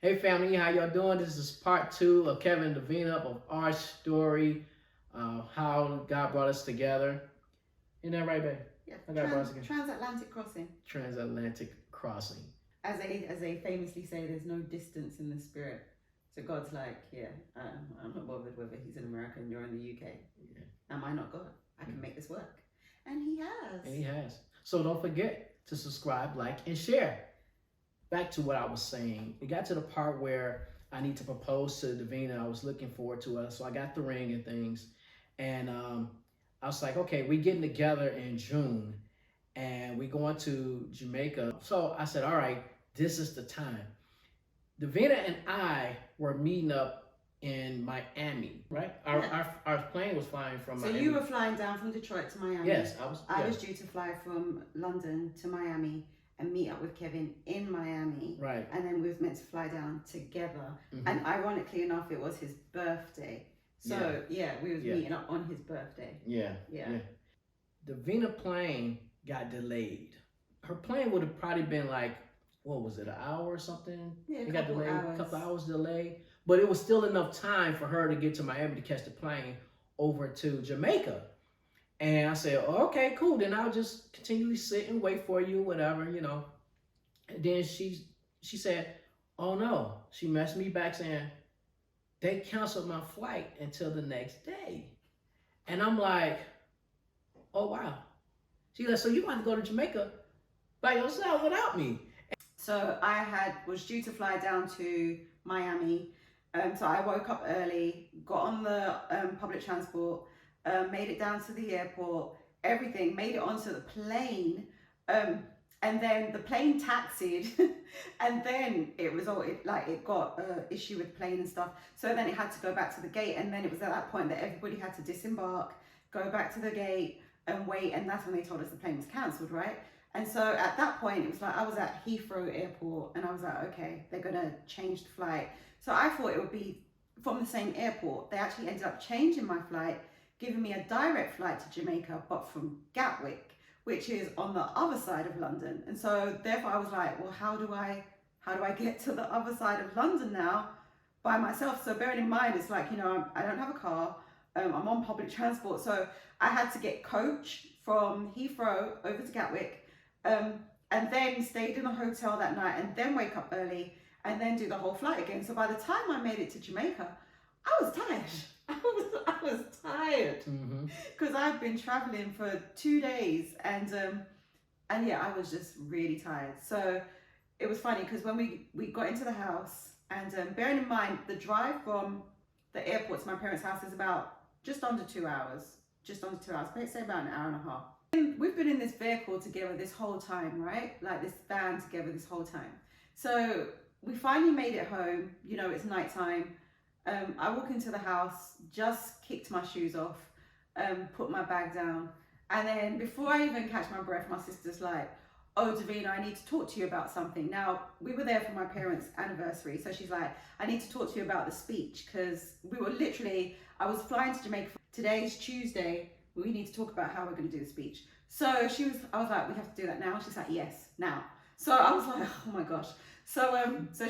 Hey family, how y'all doing? This is part 2 of Kevin and Davina of our story, how God brought us together. Isn't that right, babe? Yeah, How God brought us together. transatlantic crossing. Transatlantic crossing. As they famously say, there's no distance in the spirit. So God's like, yeah, I'm not bothered whether he's in America and you're in the UK. Yeah. Am I not God? I can make this work. And he has. And he has. So don't forget to subscribe, like, and share. Back to what I was saying. It got to the part where I need to propose to Davina. I was looking forward to it. So I got the ring and things. And I was like, okay, we getting together in June and we going to Jamaica. So I said, all right, this is the time. Davina and I were meeting up in Miami, right? Our plane was flying from Miami. So you were flying down from Detroit to Miami. Yes, I was due to fly from London to Miami and meet up with Kevin in Miami. Right. And then we was meant to fly down together. And ironically enough, it was his birthday. So yeah, we was meeting up on his birthday. Yeah. Davina plane got delayed. Her plane would have probably been like, what was it, an hour or something? Yeah, it got delayed, a couple hours delay. But it was still enough time for her to get to Miami to catch the plane over to Jamaica. And I said, oh, okay, cool. Then I'll just continually sit and wait for you, whatever, you know. And then she said, oh no. She messaged me back saying, they canceled my flight until the next day. And I'm like, oh wow. She's like, so you want to go to Jamaica by yourself without me? So I was due to fly down to Miami. So I woke up early, got on the public transport, made it down to the airport, everything, made it onto the plane. And then the plane taxied and then it got issue with plane and stuff. So then it had to go back to the gate. And then it was at that point that everybody had to disembark, go back to the gate and wait. And that's when they told us the plane was cancelled, right? And so at that point, it was like, I was at Heathrow Airport and I was like, okay, they're gonna change the flight. So I thought it would be from the same airport. They actually ended up changing my flight, giving me a direct flight to Jamaica, but from Gatwick, which is on the other side of London. And so therefore I was like, well, how do I get to the other side of London now by myself? So bearing in mind, it's like, you know, I don't have a car, I'm on public transport. So I had to get coach from Heathrow over to Gatwick, and then stayed in a hotel that night and then wake up early and then do the whole flight again. So by the time I made it to Jamaica, I was tired. I was tired because I've been traveling for 2 days and yeah, I was just really tired. So it was funny because when we got into the house and bearing in mind the drive from the airport to my parents' house is about just under 2 hours, let's say about an hour and a half. We've been in this vehicle together this whole time, right? Like this van together this whole time. So we finally made it home. You know, it's nighttime. I walk into the house, just kicked my shoes off, put my bag down. And then before I even catch my breath, my sister's like, oh, Davina, I need to talk to you about something. Now, we were there for my parents' anniversary. So she's like, I need to talk to you about the speech because we were I was flying to Jamaica. Today's Tuesday. We need to talk about how we're going to do the speech. So I was like, we have to do that now. She's like, yes, now. So I was like, oh my gosh. So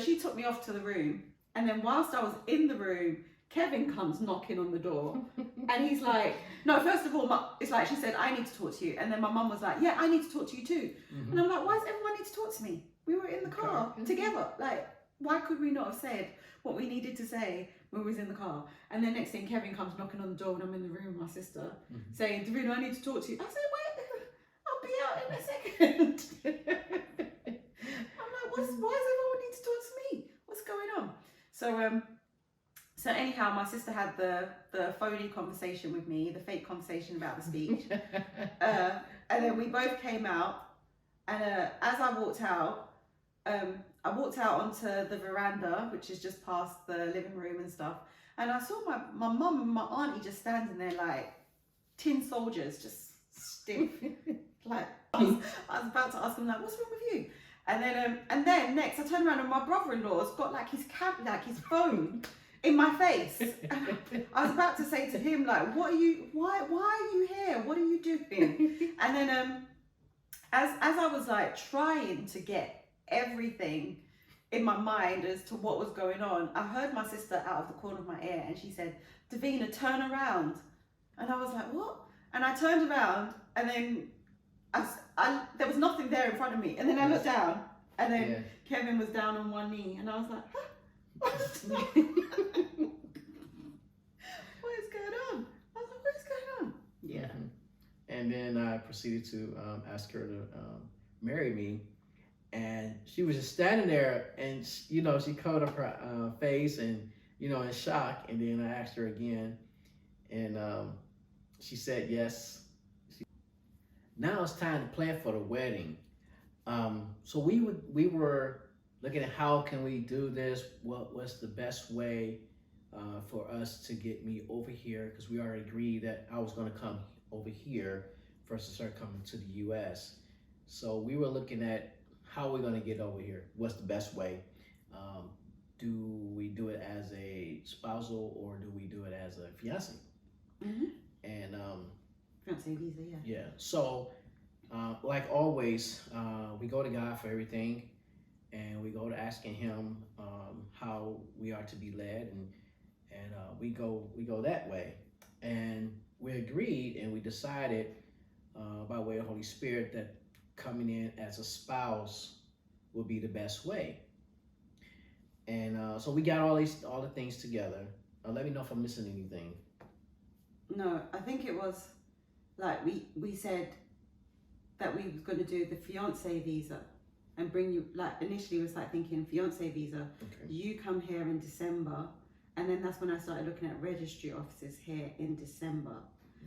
she took me off to the room. And then whilst I was in the room, Kevin comes knocking on the door. And he's like, no, first of all, it's like she said, I need to talk to you. And then my mum was like, yeah, I need to talk to you too. And I'm like, why does everyone need to talk to me? We were in the car together. Like, why could we not have said what we needed to say when we was in the car? And then next thing, Kevin comes knocking on the door when I'm in the room with my sister, saying, Davina, I need to talk to you. I said, wait, I'll be out in a second. I'm like, why does everyone need to talk to me? What's going on? So anyhow, my sister had the phony conversation with me, the fake conversation about the speech. And then we both came out, and as I walked out onto the veranda, which is just past the living room and stuff. And I saw my mum and my auntie just standing there like tin soldiers, just stiff. Like I was about to ask them like, what's wrong with you? And then next I turned around and my brother-in-law's got like his phone in my face. And I was about to say to him like, why are you here? What are you doing? And then as I was like trying to get everything in my mind as to what was going on. I heard my sister out of the corner of my ear, and she said, "Davina, turn around." And I was like, "What?" And I turned around, and then there was nothing there in front of me. And then I looked down, and then Kevin was down on one knee, and I was like, huh? What is going on? I was like, what is going on? Yeah. Mm-hmm. And then I proceeded to ask her to marry me. And she was just standing there, and she covered up her face and, in shock. And then I asked her again, and she said yes. Now it's time to plan for the wedding. So we were looking at how can we do this. What's the best way for us to get me over here? Because we already agreed that I was going to come over here versus her coming to the U.S. So we were looking at how we're going to get over here. What's the best way? Do we do it as a spousal, or do we do it as a fiance? Mm-hmm. And fiance visa, yeah. Yeah. So, like always, we go to God for everything, and we go to asking Him how we are to be led, and we go that way. And we agreed, and we decided by way of Holy Spirit that coming in as a spouse would be the best way. And so we got all the things together. Let me know if I'm missing anything. No, I think it was like we said that we was going to do the fiance visa and bring you, like initially was like thinking fiance visa. Okay. You come here in December, and then that's when I started looking at registry offices here in December.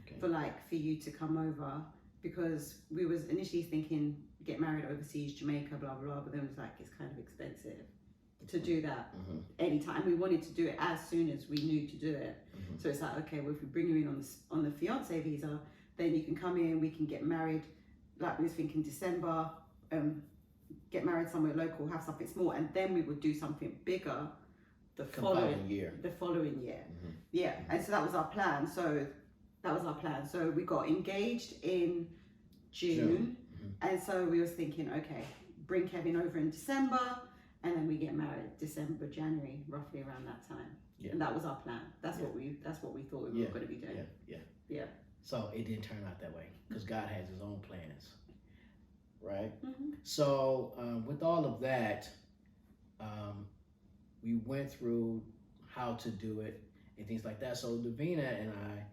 Okay. for you to come over, because we was initially thinking get married overseas, Jamaica, blah blah blah, but then it was like it's kind of expensive to do that anytime. We wanted to do it as soon as we knew to do it. So it's like, okay, well, if we bring you in on the fiance visa, then you can come in, we can get married, like we was thinking December, get married somewhere local, have something small, and then we would do something bigger the following year. Yeah. And so that was our plan. So we got engaged in June. And so we was thinking, okay, bring Kevin over in December, and then we get married December, January, roughly around that time. Yeah. And that was our plan. That's what we thought we were going to be doing. Yeah. So it didn't turn out that way, because God has His own plans, right? So with all of that, we went through how to do it and things like that. So Davina and I,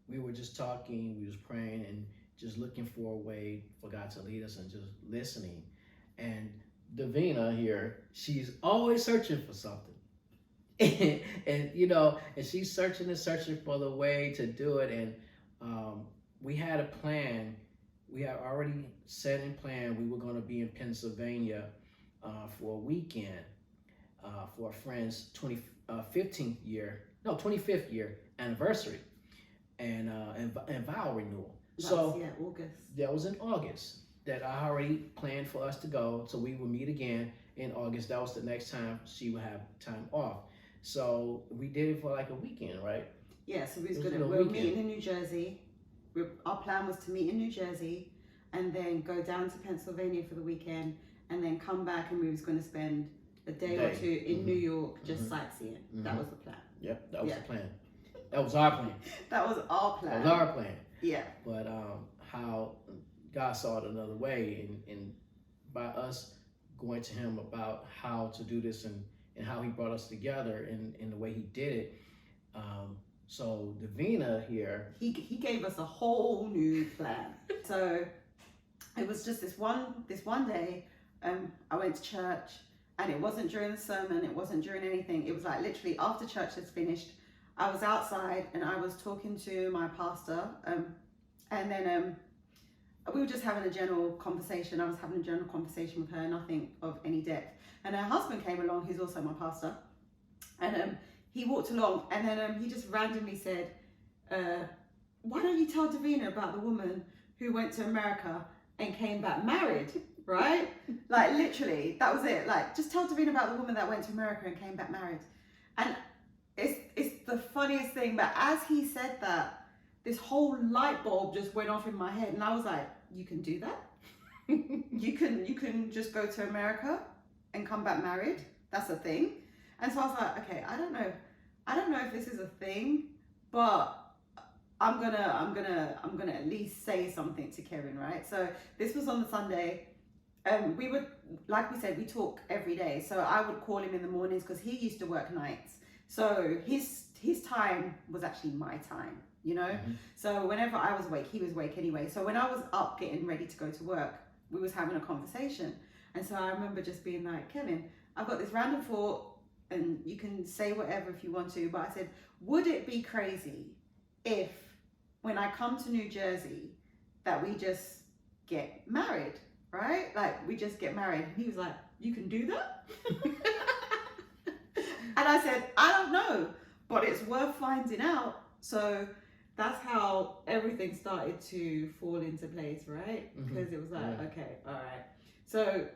we were just talking, we was praying, and just looking for a way for God to lead us and just listening. And Davina here, she's always searching for something. and and she's searching for the way to do it. And we had a plan. We had already set in plan. We were going to be in Pennsylvania for a weekend for a friend's 25th year anniversary and vow renewal. August. That was in August that I already planned for us to go. So we would meet again in August. That was the next time she would have time off. So we did it for like a weekend, right? Yeah, so we were meeting in New Jersey. Our plan was to meet in New Jersey and then go down to Pennsylvania for the weekend and then come back, and we was going to spend a day or two in New York just sightseeing. That was the plan. Yep, that was the plan. That was our plan. That was our plan. That was our plan. Yeah. But how God saw it another way, and by us going to Him about how to do this and how He brought us together in the way He did it. So Davina here, he gave us a whole new plan. So it was just this one day. I went to church, and it wasn't during the sermon, it wasn't during anything. It was like literally after church had finished, I was outside and I was talking to my pastor, and then we were just having a general conversation. I was having a general conversation with her, nothing of any depth. And her husband came along, who's also my pastor, and he walked along, and then he just randomly said, why don't you tell Davina about the woman who went to America and came back married, right? Like literally, that was it. Like, just tell Davina about the woman that went to America and came back married. And it's the funniest thing, but as he said that, this whole light bulb just went off in my head, and I was like, you can do that? You can just go to America and come back married. That's a thing. And so I was like, okay, I don't know if this is a thing, but I'm gonna at least say something to Kevin, right? So this was on the Sunday. We would, like we said, we talk every day. So I would call him in the mornings because he used to work nights. So his time was actually my time, you know? Mm-hmm. So whenever I was awake, he was awake anyway. So when I was up getting ready to go to work, we was having a conversation. And so I remember just being like, Kevin, I've got this random thought, and you can say whatever if you want to, but I said, would it be crazy if when I come to New Jersey that we just get married, right? Like we just get married. And he was like, you can do that? And I said, I don't know, but it's worth finding out. So that's how everything started to fall into place, right? Because it was like, okay, all right. So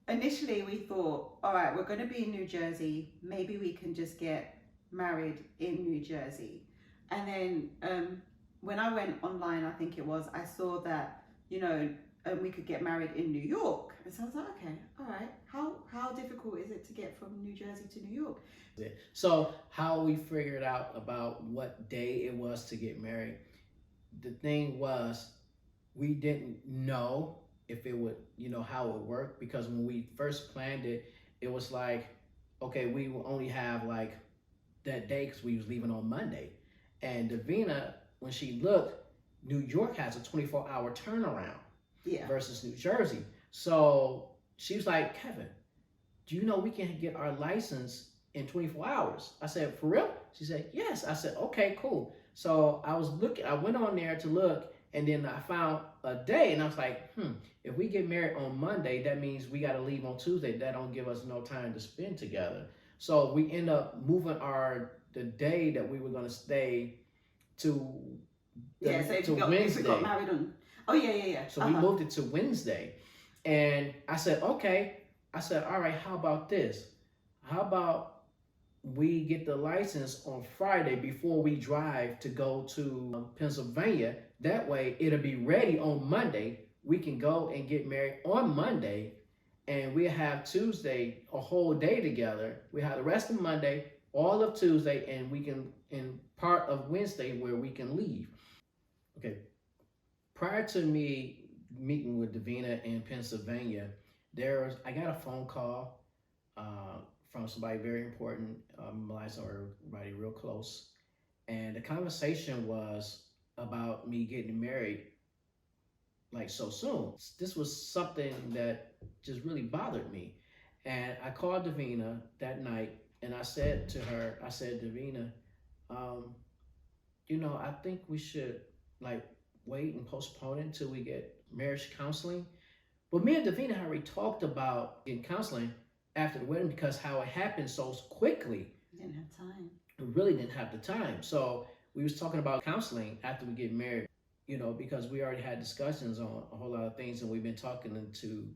initially we thought, all right, we're going to be in New Jersey. Maybe we can just get married in New Jersey. And then when I went online, I think it was, I saw that, you know, we could get married in New York. And so I was like, okay, all right. How difficult is it to get from New Jersey to New York? So how we figured out about what day it was to get married, the thing was, we didn't know if it would, you know, how it would work, because when we first planned it, it was like, okay, we will only have like that day because we was leaving on Monday. And Davina, when she looked, New York has a 24-hour turnaround versus New Jersey. So she was like, Kevin, do you know we can get our license in 24 hours? I said, for real? She said, yes. I said, okay, cool. So I went on there to look, and then I found a day, and I was like, if we get married on Monday, that means we got to leave on Tuesday. That don't give us no time to spend together. So we end up moving the day that we were going to stay to Wednesday. If we got married on, So we moved it to Wednesday, and I said, okay. I said, all right, how about this? How about we get the license on Friday before we drive to go to Pennsylvania? That way it'll be ready on Monday. We can go and get married on Monday, and we'll have Tuesday a whole day together. We have the rest of Monday, all of Tuesday, and we can, in part of Wednesday where we can leave. Okay. Prior to me meeting with Davina in Pennsylvania, I got a phone call from somebody very important, somebody real close, and the conversation was about me getting married like so soon. This was something that just really bothered me, and I called Davina that night, and I said to her, I said, Davina, you know, I think we should like wait and postpone it until we get marriage counseling. But me and Davina had already talked about getting counseling after the wedding, because how it happened so quickly. Didn't have time. We really didn't have the time. So we was talking about counseling after we get married, you know, because we already had discussions on a whole lot of things, and we've been talking to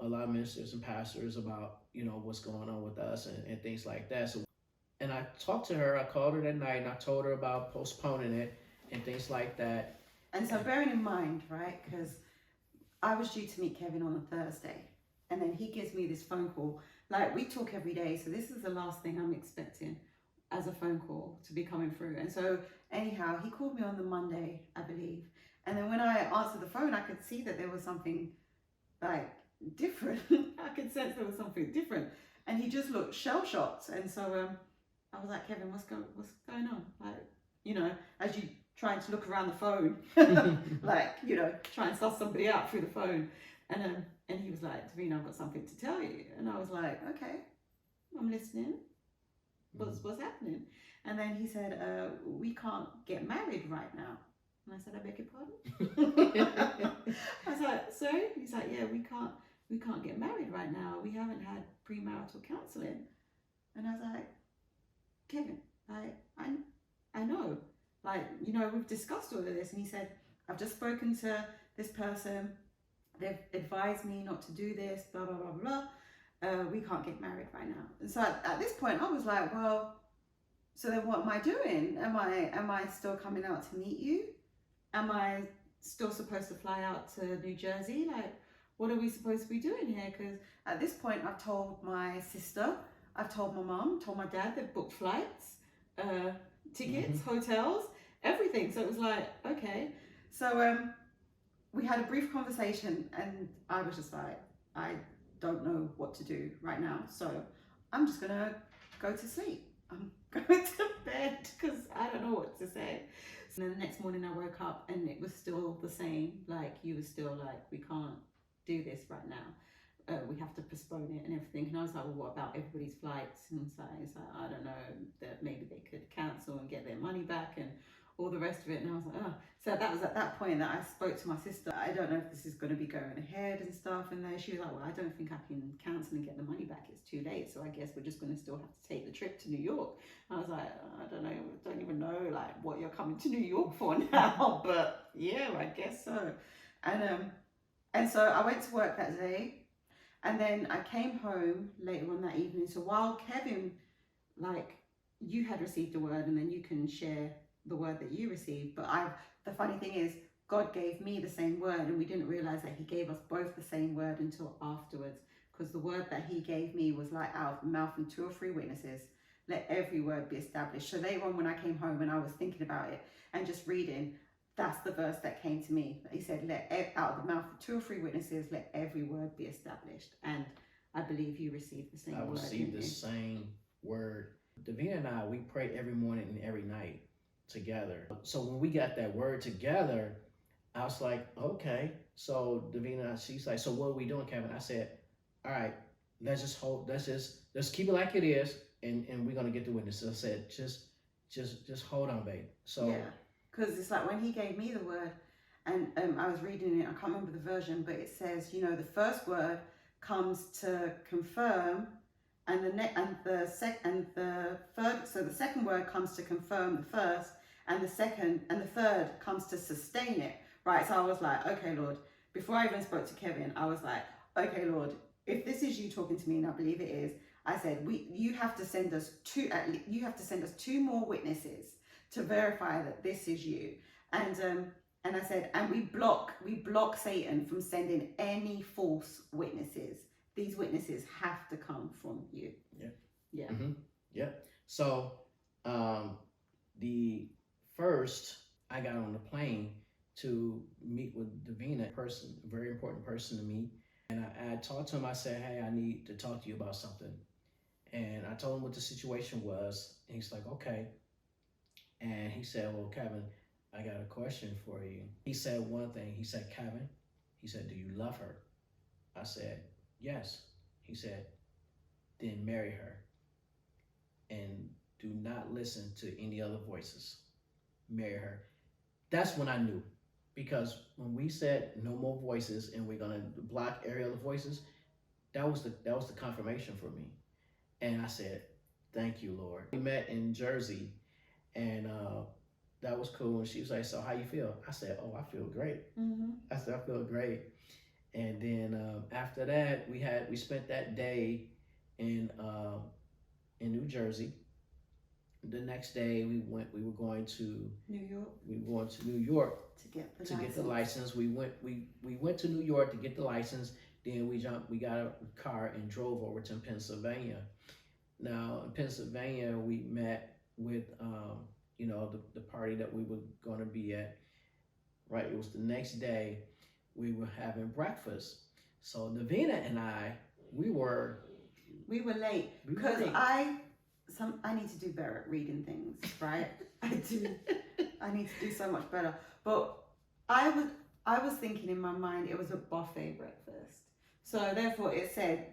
a lot of ministers and pastors about, you know, what's going on with us and things like that. So, and I talked to her, I called her that night, and I told her about postponing it and things like that. And so bearing in mind, right, because I was due to meet Kevin on a Thursday, and then he gives me this phone call. Like, we talk every day, so this is the last thing I'm expecting as a phone call to be coming through. And so anyhow, he called me on the Monday, I believe. And then when I answered the phone, I could see that there was something like different. I could sense there was something different. And he just looked shell-shocked. And so I was like, Kevin, what's going on? Like, you know, as you trying to look around the phone, like, you know, try and suss somebody out through the phone. And he was like, Davina, I've got something to tell you. And I was like, okay, I'm listening. What's happening? And then he said, we can't get married right now. And I said, I beg your pardon? I was like, sorry? He's like, yeah, we can't get married right now. We haven't had premarital counseling. And I was like, Kevin, I know. Like, you know, we've discussed all of this. And he said, I've just spoken to this person. They've advised me not to do this, blah, blah, blah, blah. We can't get married right now. And so at this point, I was like, well, so then what am I doing? Am I still coming out to meet you? Am I still supposed to fly out to New Jersey? Like, what are we supposed to be doing here? Because at this point, I've told my sister, I've told my mum, told my dad, they've booked flights, tickets, hotels, everything. So it was like, okay. So we had a brief conversation, and I was just like, I don't know what to do right now. So I'm just gonna go to sleep. I'm going to bed because I don't know what to say. So then the next morning I woke up and it was still the same. Like, you were still like, we can't do this right now. We have to postpone it and everything. And I was like, well, what about everybody's flights? And it's like, I don't know, that maybe they could cancel and get their money back and all the rest of it. And I was like, oh. So that was at that point that I spoke to my sister. I don't know if this is going to be going ahead and stuff. And then she was like, well, I don't think I can cancel and get the money back. It's too late. So I guess we're just going to still have to take the trip to New York. I was like, I don't know. I don't even know like what you're coming to New York for now. But yeah, I guess so. And so I went to work that day. And then I came home later on that evening. So while Kevin, like, you had received a word, and then you can share the word that you received. But the funny thing is, God gave me the same word, and we didn't realize that he gave us both the same word until afterwards. Because the word that he gave me was like, out of the mouth of 2 or 3 witnesses, let every word be established. So later on when I came home and I was thinking about it and just reading, that's the verse that came to me. He said, out of the mouth of 2 or 3 witnesses, let every word be established. And I believe you received the same word. I received the same word. Davina and I, we pray every morning and every night together. So when we got that word together, I was like, okay. So Davina, she's like, so what are we doing, Kevin? I said, all right, let's just keep it like it is, and we're gonna get the witnesses. I said, just hold on, babe. So yeah. Because it's like when he gave me the word, and I was reading it, I can't remember the version, but it says, you know, the first word comes to confirm, and the third. So the second word comes to confirm the first, and the third comes to sustain it, right? So I was like, okay, Lord. Before I even spoke to Kevin, I was like, okay, Lord, if this is you talking to me, and I believe it is, I said, you have to send us 2 more witnesses to verify that this is you. And I said, and we block Satan from sending any false witnesses. These witnesses have to come from you. Yeah. Yeah. Yeah. So the first, I got on the plane to meet with Davina, a very important person to me. And I talked to him. I said, hey, I need to talk to you about something. And I told him what the situation was. And he's like, okay. And he said, well, Kevin, I got a question for you. He said one thing. He said, Kevin, he said, do you love her? I said, yes. He said, then marry her. And do not listen to any other voices. Marry her. That's when I knew. Because when we said no more voices and we're gonna block every other voices, that was the confirmation for me. And I said, thank you, Lord. We met in Jersey, and that was cool. And she was like, so how you feel? I said, oh, I feel great. I said, I feel great. And then after that, we spent that day in New Jersey. The next day we were going to New York. We were going to New York to get the license. We went to New York to get the license. Then we got a car and drove over to Pennsylvania. Now in Pennsylvania, we met with the party that we were going to be at. Right, it was the next day. We were having breakfast. So Davina and I, we were late because I need to do better at reading things, right? I do. I need to do so much better. But I was thinking in my mind it was a buffet breakfast. So therefore it said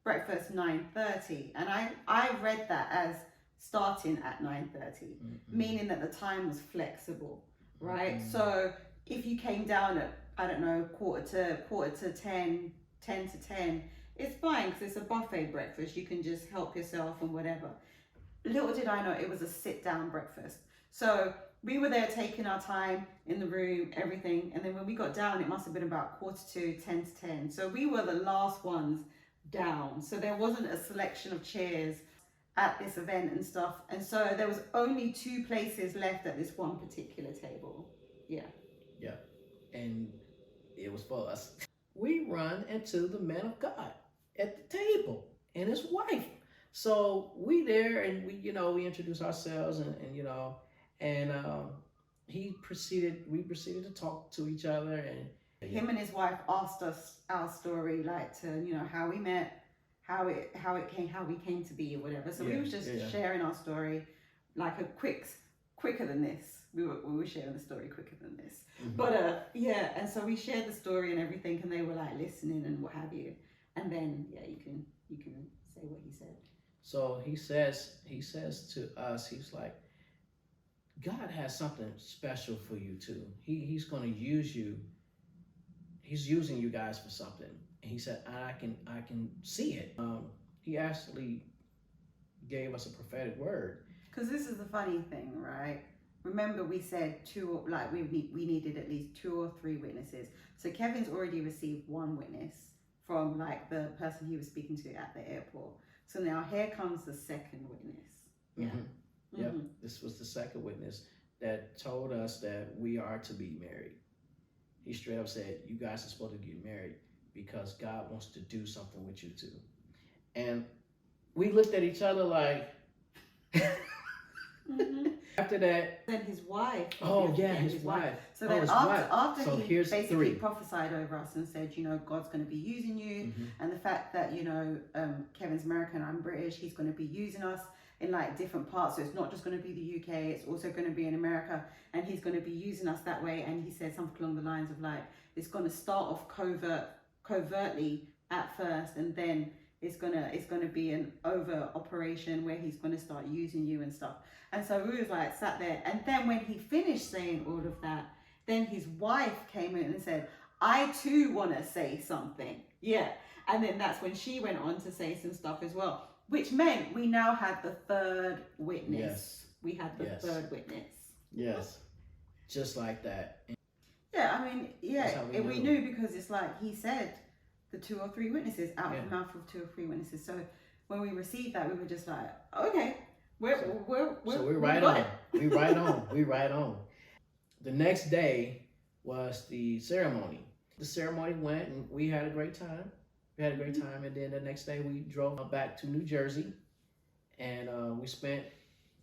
breakfast 9:30, and I read that as starting at 9:30, meaning that the time was flexible, right? So if you came down at, I don't know, quarter to 10, 10 to 10, it's fine because it's a buffet breakfast. You can just help yourself and whatever. Little did I know it was a sit-down breakfast. So we were there taking our time in the room, everything. And then when we got down, it must have been about 9:45, 10 to 10. So we were the last ones down. So there wasn't a selection of chairs at this event and stuff. And so there was only 2 places left at this one particular table. Yeah. Yeah. And it was for us. we run into the man of God at the table and his wife. So we there and we introduce ourselves and we proceeded to talk to each other and him and his wife asked us our story, like to how we met, how we came to be or whatever. So we was just sharing our story, like quicker than this. We were sharing the story quicker than this. Mm-hmm. But and so we shared the story and everything, and they were like listening and what have you. And then you can say what he said. So he says to us, he's like, God has something special for you too. He's going to use you. He's using you guys for something. And he said, I can see it. He actually gave us a prophetic word. Because this is the funny thing, right? Remember, we said we needed at least 2 or 3 witnesses. So Kevin's already received 1 witness from the person he was speaking to at the airport. So now here comes the second witness. Yeah. Mm-hmm. Yep. This was the second witness that told us that we are to be married. He straight up said, you guys are supposed to get married because God wants to do something with you too. And we looked at each other like, mm-hmm. After that, then his wife. Oh yeah, his wife. So then after he basically prophesied over us and said, God's going to be using you, mm-hmm. and the fact that Kevin's American, I'm British, he's going to be using us in different parts. So it's not just going to be the UK, it's also going to be in America, and he's going to be using us that way. And he said something along the lines of it's going to start off covertly at first, and then it's gonna be an over operation where he's gonna start using you and stuff. And so we was sat there, and then when he finished saying all of that, then his wife came in and said, I too want to say something. Yeah. And then that's when she went on to say some stuff as well, which meant we now had the third witness. Yes. We had the third witness. Yes. Just like that. Yeah, I mean, we knew because it's he said the 2 or 3 witnesses out of the mouth of 2 or 3 witnesses. So when we received that, we were just okay, we're right on. We right on. The next day was the ceremony. The ceremony went and we had a great time. And then the next day we drove back to New Jersey, and we spent,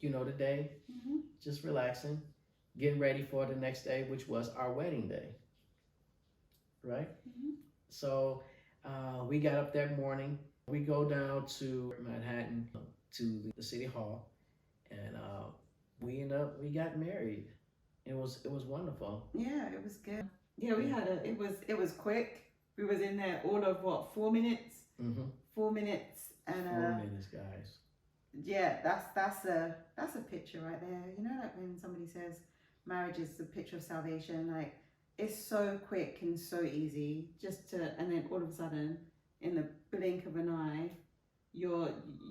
the day mm-hmm. just relaxing, getting ready for the next day, which was our wedding day. Right? Mm-hmm. So we got up that morning. We go down to Manhattan to the city hall, and we got married. It was wonderful. Yeah, it was good. Yeah, we had it was quick. We was in there all of 4 minutes. Mm-hmm. 4 minutes and 4 minutes, guys. Yeah, that's a picture right there. When somebody says marriage is the picture of salvation, it's so quick and so easy and then all of a sudden, in the blink of an eye, you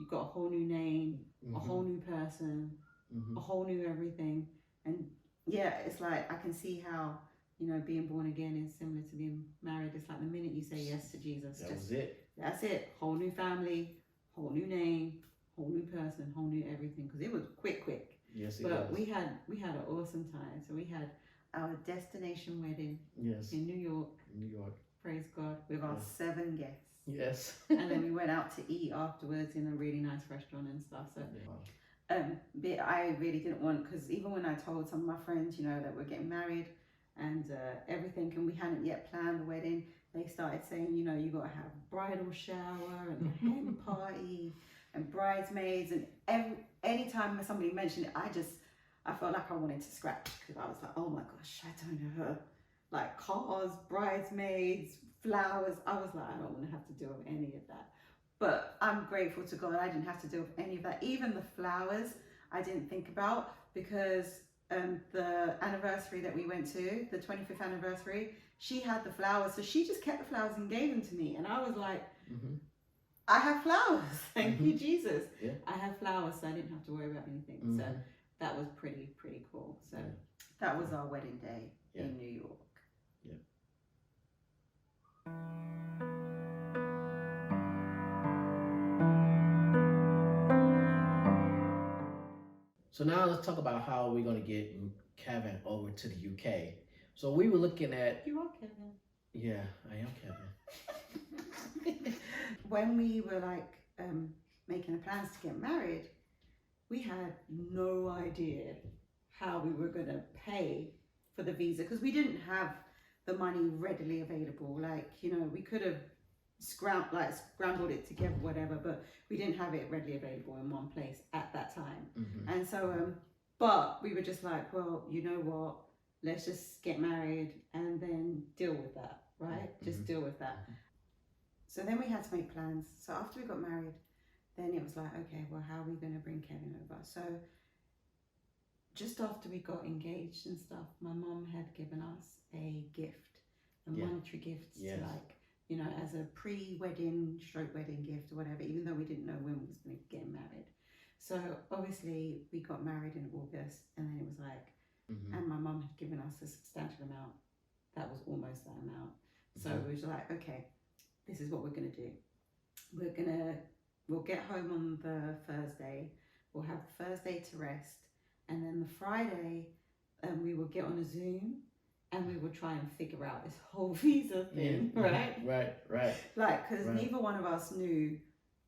got a whole new name, mm-hmm. a whole new person, mm-hmm. a whole new everything. And yeah, it's I can see how, being born again is similar to being married. It's the minute you say yes to Jesus. That's it. Whole new family, whole new name, whole new person, whole new everything. Because it was quick. Yes, but we had an awesome time. So we had our destination wedding. Yes. In New York. Praise God. With our 7 guests. Yes. And then we went out to eat afterwards in a really nice restaurant and stuff. So, but I really didn't want, because even when I told some of my friends, that we're getting married and everything, and we hadn't yet planned the wedding, they started saying, you got to have bridal shower and a hen party and bridesmaids, and anytime somebody mentioned it, I felt like I wanted to scratch, because I was oh my gosh, I don't know, cars, bridesmaids, flowers. I was I don't want to have to deal with any of that. But I'm grateful to God I didn't have to deal with any of that. Even the flowers I didn't think about, because the anniversary that we went to, the 25th anniversary, she had the flowers, so she just kept the flowers and gave them to me, and I was mm-hmm. I have flowers, thank mm-hmm. you Jesus. Yeah. I have flowers, so I didn't have to worry about anything. Mm-hmm. So that was pretty cool. So that was our wedding day in New York. So now let's talk about how we're going to get Kevin over to the UK. So we were looking at... You are Kevin. Yeah, I am Kevin. When we were like making the plans to get married, we had no idea how we were going to pay for the visa because we didn't have the money readily available. Like, you know, we could have scrambled it together, whatever, but we didn't have it readily available in one place at that time. Mm-hmm. And so, but we were just like, well, you know what? Let's just get married and then deal with that, right? Mm-hmm. Just deal with that. So then we had to make plans. So after we got married, then it was like, okay, well, how are we going to bring Kevin over? So just after we got engaged and stuff, my mom had given us a gift, a monetary gift to like, you know, as a pre-wedding, wedding gift or whatever, even though we didn't know when we was going to get married. So obviously we got married in August, and then it was like, and my mum had given us a substantial amount. That was almost that amount. So we were like, okay, this is what we're going to do. We'll get home on the Thursday. We'll have Thursday to rest. And then the Friday, we will get on a Zoom and we will try and figure out this whole visa thing, right? Right. Like, because neither one of us knew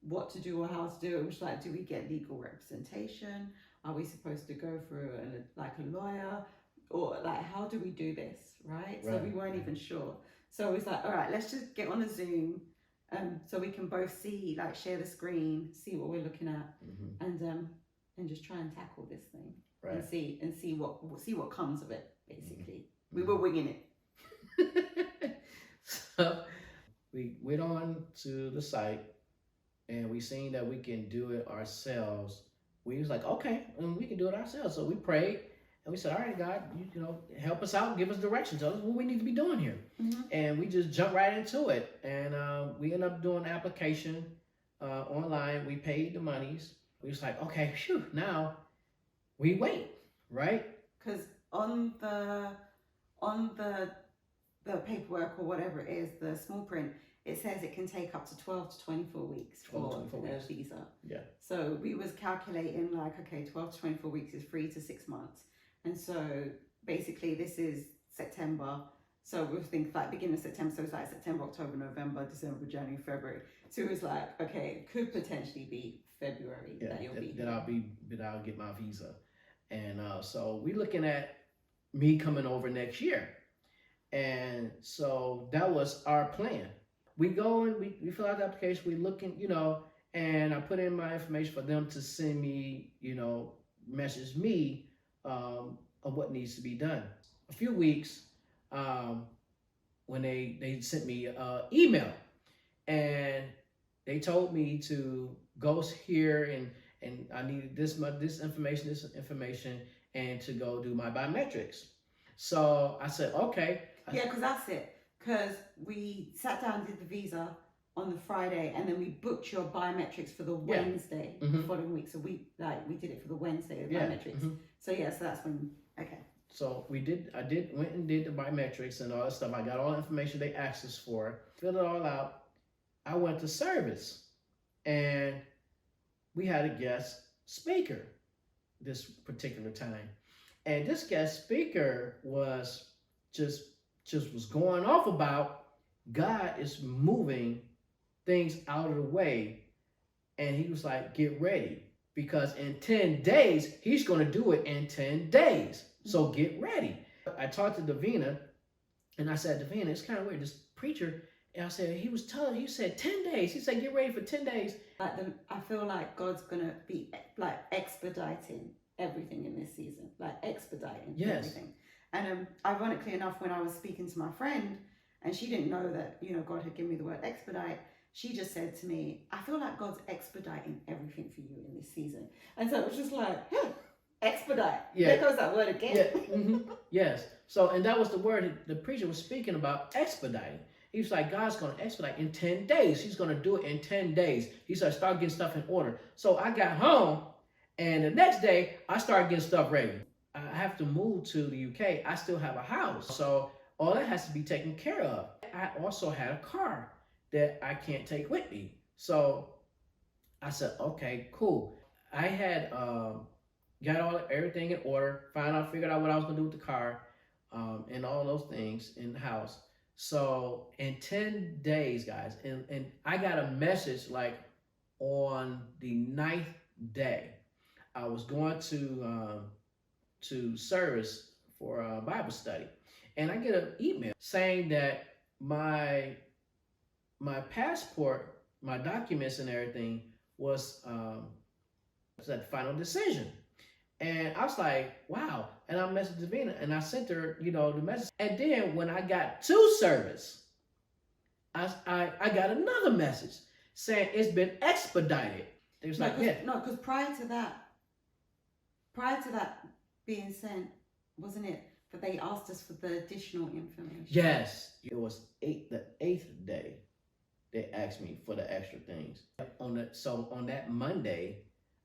what to do or how to do it. It was like, do we get legal representation? Are we supposed to go through a lawyer? Or like, how do we do this, right? So we weren't even sure. So it was like, all right, let's just get on a Zoom so we can both see, like, share the screen, see what we're looking at, and just try and tackle this thing and see what comes of it. Basically, we were winging it. So we went on to the site and we seen that we can do it ourselves. We was like, okay, and we can do it ourselves. So we prayed. And we said, all right, God, you know, help us out, give us direction, tell us what we need to be doing here. And we just jumped right into it. And we ended up doing the application online. We paid the monies. We was like, okay, phew, now we wait, right? Because on the paperwork or whatever it is, the small print, it says it can take up to 12 to 24 weeks for a visa. Yeah. So we was calculating like, okay, 12 to 24 weeks is 3 to 6 months. And so basically this is September. So we think like beginning of September. So it's like September, October, November, December, January, February. So it was like, okay, it could potentially be February that you'll be here. That I'll get my visa. And so we're looking at me coming over next year. And so that was our plan. We go and we fill out the application, we looking, you know, and I put in my information for them to send me, you know, message me of what needs to be done. A few weeks when they sent me an email and they told me to go here and I needed this information and to go do my biometrics. So I said, okay. Yeah, because that's it. Because we sat down and did the visa on the Friday, and then we booked your biometrics for the Wednesday the following week. So we did it for the Wednesday, the biometrics. So so that's when, okay. So I went and did the biometrics and all that stuff. I got all the information they asked us for, filled it all out. I went to service and we had a guest speaker this particular time. And this guest speaker was just was going off about God is moving things out of the way. And he was like, get ready. Because in 10 days, he's going to do it in 10 days. So get ready. I talked to Davina and I said, Davina, it's kind of weird. This preacher, and I said, he said 10 days. He said, get ready for 10 days. I feel like God's going to be like expediting everything in this season, like expediting everything. And ironically enough, when I was speaking to my friend and she didn't know that, you know, God had given me the word expedite, she just said to me, I feel like God's expediting everything for you in this season. And so it was just like, expedite. Yeah. There goes that word again. Yeah. Yes. So, and that was the word the preacher was speaking about, expediting. He was like, God's going to expedite in 10 days. He's going to do it in 10 days. He said, start getting stuff in order. So I got home and the next day I started getting stuff ready. I have to move to the UK. I still have a house. So all that has to be taken care of. I also had a car that I can't take with me. So I said, okay, cool. I had got everything in order, figured out what I was gonna do with the car and all those things in the house. So in 10 days, guys, and I got a message like on the ninth day. I was going to service for a Bible study, and I get an email saying that my my passport, my documents, and everything was at the final decision. And I was like, wow. And I messaged Davina and I sent her, the message. And then when I got to service, I got another message saying it's been expedited. They was like, yeah. No, because prior to that being sent, wasn't it that they asked us for the additional information? Yes. It was the eighth day they asked me for the extra things. So on that Monday,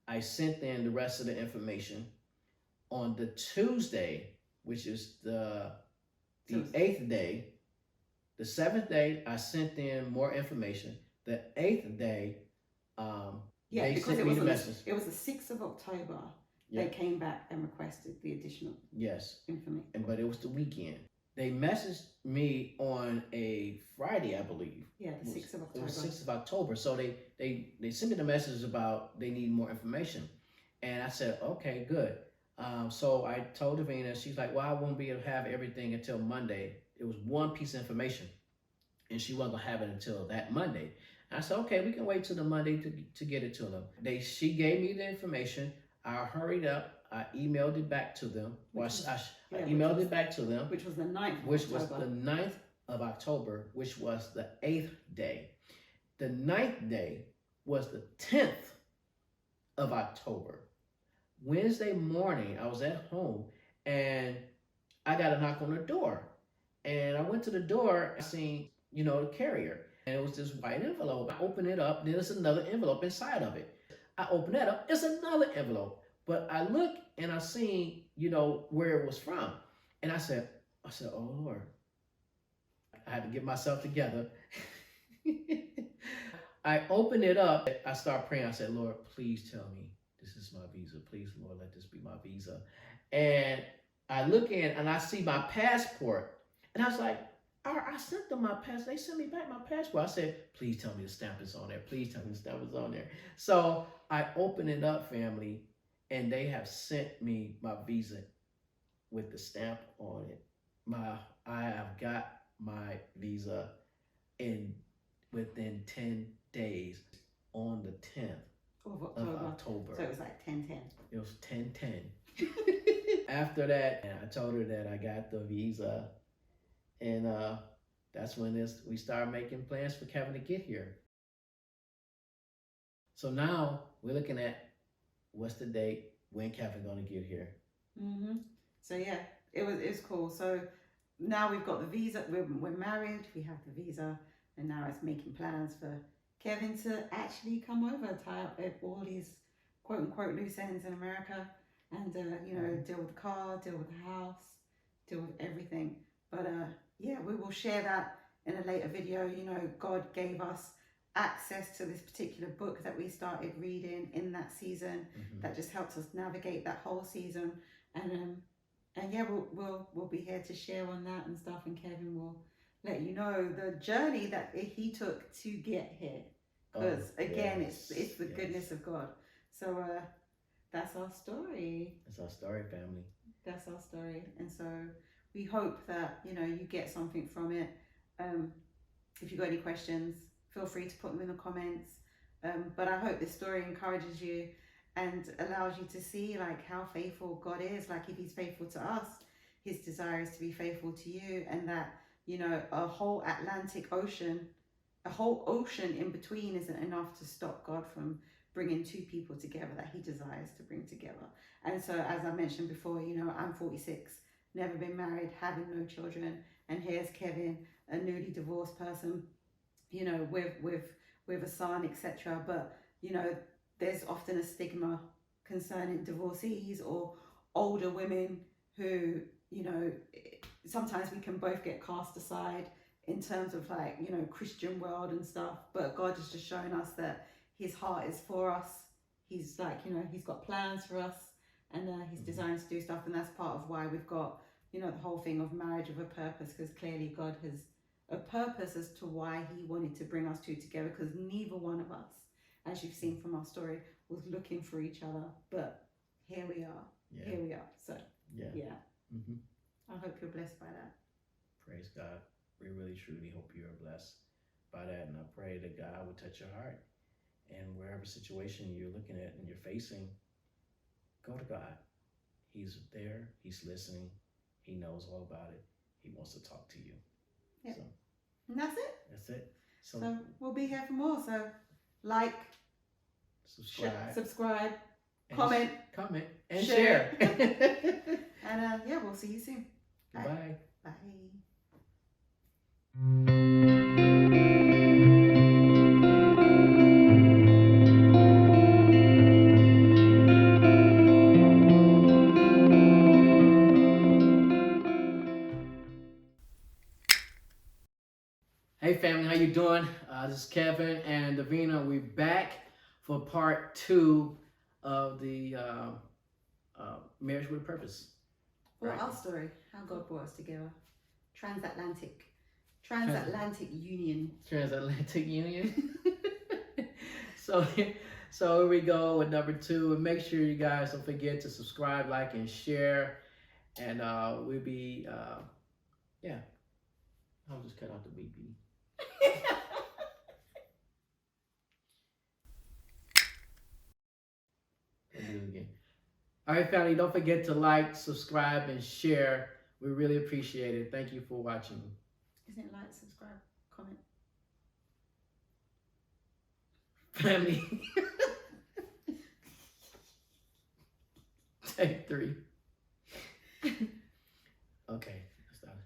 I sent in the rest of the information. On the Tuesday, which is the eighth day, the seventh day, I sent in more information. The eighth day, they sent me the message. It was the 6th of October. They came back and requested the additional information. But it was the weekend. They messaged me on a Friday, I believe. Yeah, the 6th of October. It was 6th of October. So they sent me the message about they need more information. And I said, okay, good. So I told Davina, she's like, well, I won't be able to have everything until Monday. It was one piece of information, and she wasn't gonna have it until that Monday. And I said, okay, we can wait till the Monday to get it to them. She gave me the information. I hurried up. I emailed it back to them. I emailed it back to them. Which was the 9th Which was the 9th of October, which was the 8th day. The 9th day was the 10th of October. Wednesday morning, I was at home and I got a knock on the door. And I went to the door, I seen, the carrier. And it was this white envelope. I opened it up, then there's another envelope inside of it. I opened that up, it's another envelope. But I look and I seen, where it was from. And I said, oh Lord. I had to get myself together. I opened it up, I started praying. I said, Lord, please tell me this is my visa. Please, Lord, let this be my visa. And I look in and I see my passport. And I was like, I sent them my passport. They sent me back my passport. I said, please tell me the stamp is on there. Please tell me the stamp is on there. So I opened it up, family, and they have sent me my visa with the stamp on it. I have got my visa within 10 days on the 10th. Of October. So it was like 10-10. It was 10-10. After that, I told her that I got the visa, and that's when we started making plans for Kevin to get here. So now we're looking at what's the date when Kevin gonna get here. So yeah, it was cool. So now we've got the visa. We're married. We have the visa, and now it's making plans for Kevin to actually come over, tie up all these quote unquote loose ends in America, and deal with the car, deal with the house, deal with everything. But yeah, we will share that in a later video. God gave us access to this particular book that we started reading in that season that just helps us navigate that whole season. And yeah, we'll be here to share on that and stuff, and Kevin will let you know the journey that he took to get here, because again, it's the goodness of God. So that's our story. That's our story, family. That's our story. And so we hope that you get something from it. If you've got any questions, feel free to put them in the comments. But I hope this story encourages you and allows you to see how faithful God is. If he's faithful to us, his desire is to be faithful to you, and that a whole Atlantic Ocean, a whole ocean in between isn't enough to stop God from bringing two people together that he desires to bring together. And so, as I mentioned before, I'm 46, never been married, having no children, and here's Kevin, a newly divorced person, with a son, etc. But there's often a stigma concerning divorcees or older women who sometimes we can both get cast aside in terms of Christian world and stuff. But God has just shown us that his heart is for us. He's he's got plans for us, and he's designed to do stuff. And that's part of why we've got the whole thing of marriage of a purpose, because clearly God has a purpose as to why he wanted to bring us two together, because neither one of us, as you've seen from our story, was looking for each other. But here we are. Yeah. Here we are. So, Yeah. yeah. Mm-hmm. I hope you're blessed by that. Praise God. We really, truly hope you are blessed by that. And I pray that God will touch your heart. And wherever situation you're looking at and you're facing, go to God. He's there. He's listening. He knows all about it. He wants to talk to you. Yep. So, and that's it. that's it. So we'll be here for more. So like, subscribe, comment, and share. share. And yeah, we'll see you soon. Bye. Bye. Hey family, how you doing? This is Kevin and Davina. We're back for part 2 of the Marriage with a Purpose. Or Right. our story, how God brought us together. Transatlantic Union. Transatlantic Union. So here we go with number 2. And make sure you guys don't forget to subscribe, like, and share. And we'll be, yeah. I'll just cut out the beep beep. I'll do it again. All right, family, don't forget to like, subscribe, and share. We really appreciate it. Thank you for watching. Isn't it like, subscribe, comment? Family. Take 3. Okay, let's start.